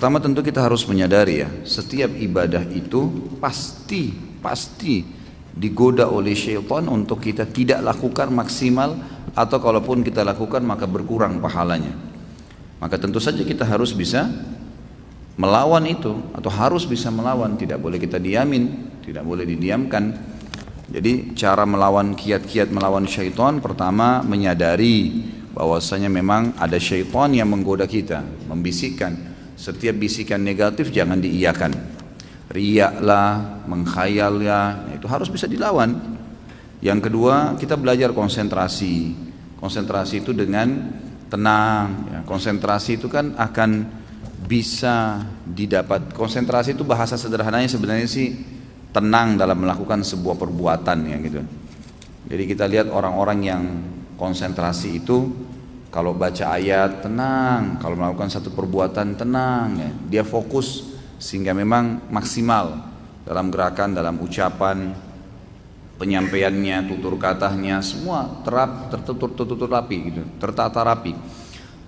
Pertama tentu kita harus menyadari ya, setiap ibadah itu pasti digoda oleh syaitan untuk kita tidak lakukan maksimal, atau kalaupun kita lakukan maka berkurang pahalanya. Maka tentu saja kita harus bisa melawan itu, atau harus bisa melawan, tidak boleh kita diamin, tidak boleh didiamkan. Jadi cara melawan kiat-kiat melawan syaitan, pertama menyadari bahwasanya memang ada syaitan yang menggoda kita, membisikkan. Setiap bisikan negatif jangan diiyakan. Riya lah, menghayal ya, itu harus bisa dilawan. Yang kedua, kita belajar konsentrasi. Konsentrasi itu dengan tenang ya. Konsentrasi itu kan akan bisa didapat. Konsentrasi itu bahasa sederhananya sebenarnya sih tenang dalam melakukan sebuah perbuatan ya gitu. Jadi kita lihat orang-orang yang konsentrasi itu, kalau baca ayat tenang, kalau melakukan satu perbuatan tenang ya. Dia fokus sehingga memang maksimal dalam gerakan, dalam ucapan, penyampaiannya, tutur katanya, semua tertutur rapi gitu, tertata rapi.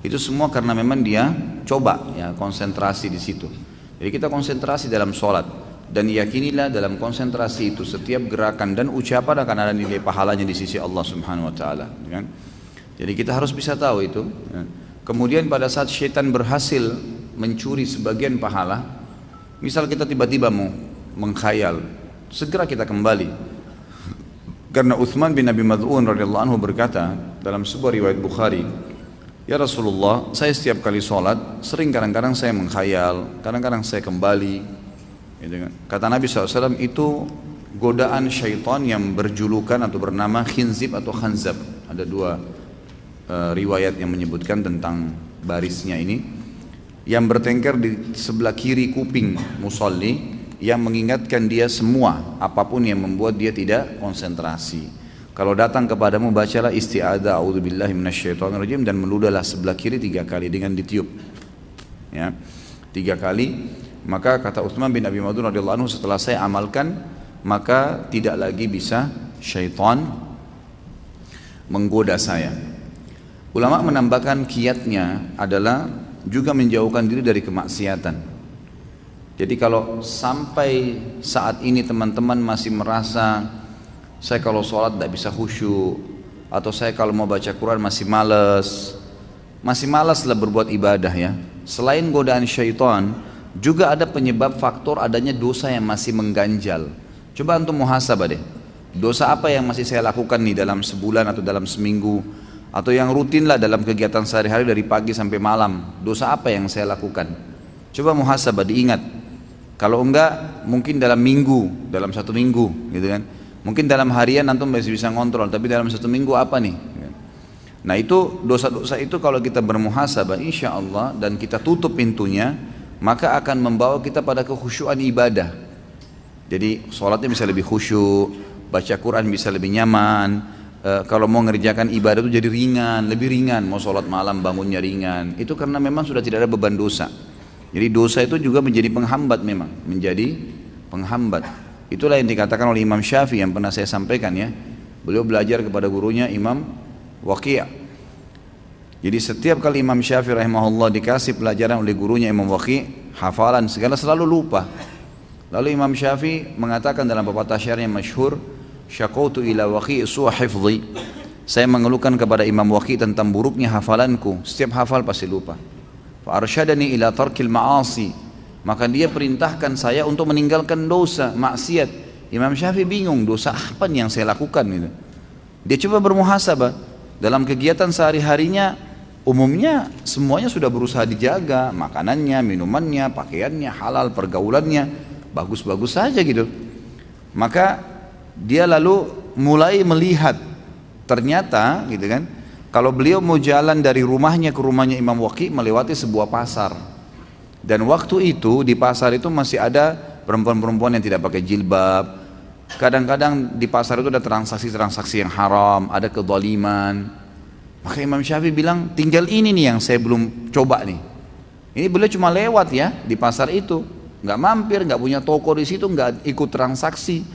Itu semua karena memang dia coba ya konsentrasi di situ. Jadi kita konsentrasi dalam sholat, dan yakinilah dalam konsentrasi itu setiap gerakan dan ucapan akan ada nilai pahalanya di sisi Allah Subhanahu Wa Taala. Kan? Jadi kita harus bisa tahu itu. Ya. Kemudian pada saat syaitan berhasil mencuri sebagian pahala, misal kita tiba-tiba mau mengkhayal, segera kita kembali. Karena Uthman bin Abi Mad'un radhiyallahu anhu berkata dalam sebuah riwayat Bukhari, ya Rasulullah, saya setiap kali sholat sering kadang-kadang saya menghayal, kadang-kadang saya kembali. Kata Nabi SAW, itu godaan syaitan yang berjulukan atau bernama khinzib atau khanzab. Ada dua riwayat yang menyebutkan tentang barisnya ini, yang bertengkar di sebelah kiri kuping musalli, yang mengingatkan dia semua apapun yang membuat dia tidak konsentrasi. Kalau datang kepadamu, bacalah isti'adzah a'udzubillahi minasyaitonirrajim, dan meludahlah sebelah kiri 3 kali dengan ditiup ya, 3 kali. Maka kata Utsman bin Abi Mad'un radhiyallahu anhu, setelah saya amalkan maka tidak lagi bisa syaitan menggoda saya. Ulama menambahkan kiatnya adalah juga menjauhkan diri dari kemaksiatan. Jadi kalau sampai saat ini teman-teman masih merasa saya kalau sholat tidak bisa khusyuk, atau saya kalau mau baca Quran masih malas lah berbuat ibadah ya. Selain godaan syaitan, juga ada penyebab faktor adanya dosa yang masih mengganjal. Coba antum muhasabah deh. Dosa apa yang masih saya lakukan nih dalam sebulan atau dalam seminggu, atau yang rutin lah dalam kegiatan sehari-hari dari pagi sampai malam. Dosa apa yang saya lakukan? Coba muhasabah, diingat. Kalau enggak, mungkin dalam minggu, dalam 1 minggu gitu kan. Mungkin dalam harian antum masih bisa ngontrol, tapi dalam 1 minggu apa nih? Nah itu dosa-dosa itu kalau kita bermuhasabah insya Allah dan kita tutup pintunya, maka akan membawa kita pada kekhusyuan ibadah. Jadi sholatnya bisa lebih khusyuk, baca Quran bisa lebih nyaman. Kalau mau ngerjakan ibadah itu jadi ringan, lebih ringan. Mau sholat malam bangunnya ringan. Itu karena memang sudah tidak ada beban dosa. Jadi dosa itu juga menjadi penghambat, memang menjadi penghambat. Itulah yang dikatakan oleh Imam Syafi'i yang pernah saya sampaikan ya. Beliau belajar kepada gurunya Imam Waqi'. Jadi setiap kali Imam Syafi'i rahimahullah dikasih pelajaran oleh gurunya Imam Waqi', hafalan segala selalu lupa. Lalu Imam Syafi'i mengatakan dalam pepatah syair yang masyhur, syaqautu ila Waqi' su'a hifdhi. Saya mengeluhkan kepada Imam Waqi' tentang buruknya hafalanku, setiap hafal pasti lupa. Fa arsyadani ila tarkil ma'asi. Maka dia perintahkan saya untuk meninggalkan dosa, maksiat. Imam Syafi'i bingung, dosa apa nih yang saya lakukan gitu. Dia coba bermuhasabah dalam kegiatan sehari-harinya. Umumnya semuanya sudah berusaha dijaga, makanannya, minumannya, pakaiannya, halal, pergaulannya, bagus-bagus saja gitu. Maka dia lalu mulai melihat, ternyata gitu kan, kalau beliau mau jalan dari rumahnya ke rumahnya Imam Waqi' melewati sebuah pasar. Dan waktu itu di pasar itu masih ada perempuan-perempuan yang tidak pakai jilbab. Kadang-kadang di pasar itu ada transaksi-transaksi yang haram, ada kezaliman. Maka Imam Syafi'i bilang, tinggal ini nih yang saya belum coba nih. Ini beliau cuma lewat ya di pasar itu, nggak mampir, nggak punya toko di situ, nggak ikut transaksi.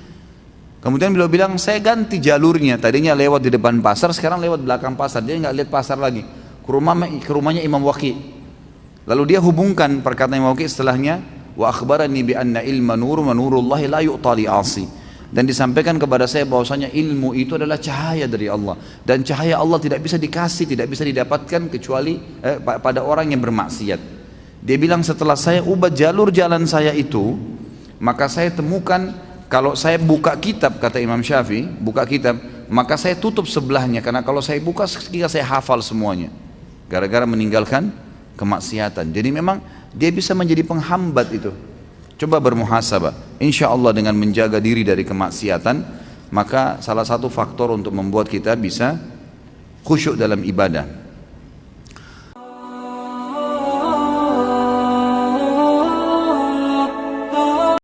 Kemudian beliau bilang, saya ganti jalurnya. Tadinya lewat di depan pasar, sekarang lewat belakang pasar. Dia nggak lihat pasar lagi. Ke rumahnya Imam Waqi'. Lalu dia hubungkan perkataan Imam Waqi setelahnya, wa akhbarani bi anna ilma nur wa nurullahi la yu'ta li 'asi. Dan disampaikan kepada saya bahwasanya ilmu itu adalah cahaya dari Allah, dan cahaya Allah tidak bisa dikasih, tidak bisa didapatkan kecuali pada orang yang bermaksiat. Dia bilang setelah saya ubah jalur jalan saya itu, maka saya temukan kalau saya buka kitab, kata Imam Syafi'i, buka kitab, maka saya tutup sebelahnya, karena kalau saya buka ketika saya hafal semuanya, gara-gara meninggalkan kemaksiatan. Jadi memang dia bisa menjadi penghambat itu. Coba bermuhasabah, insya Allah dengan menjaga diri dari kemaksiatan, maka salah satu faktor untuk membuat kita bisa khusyuk dalam ibadah.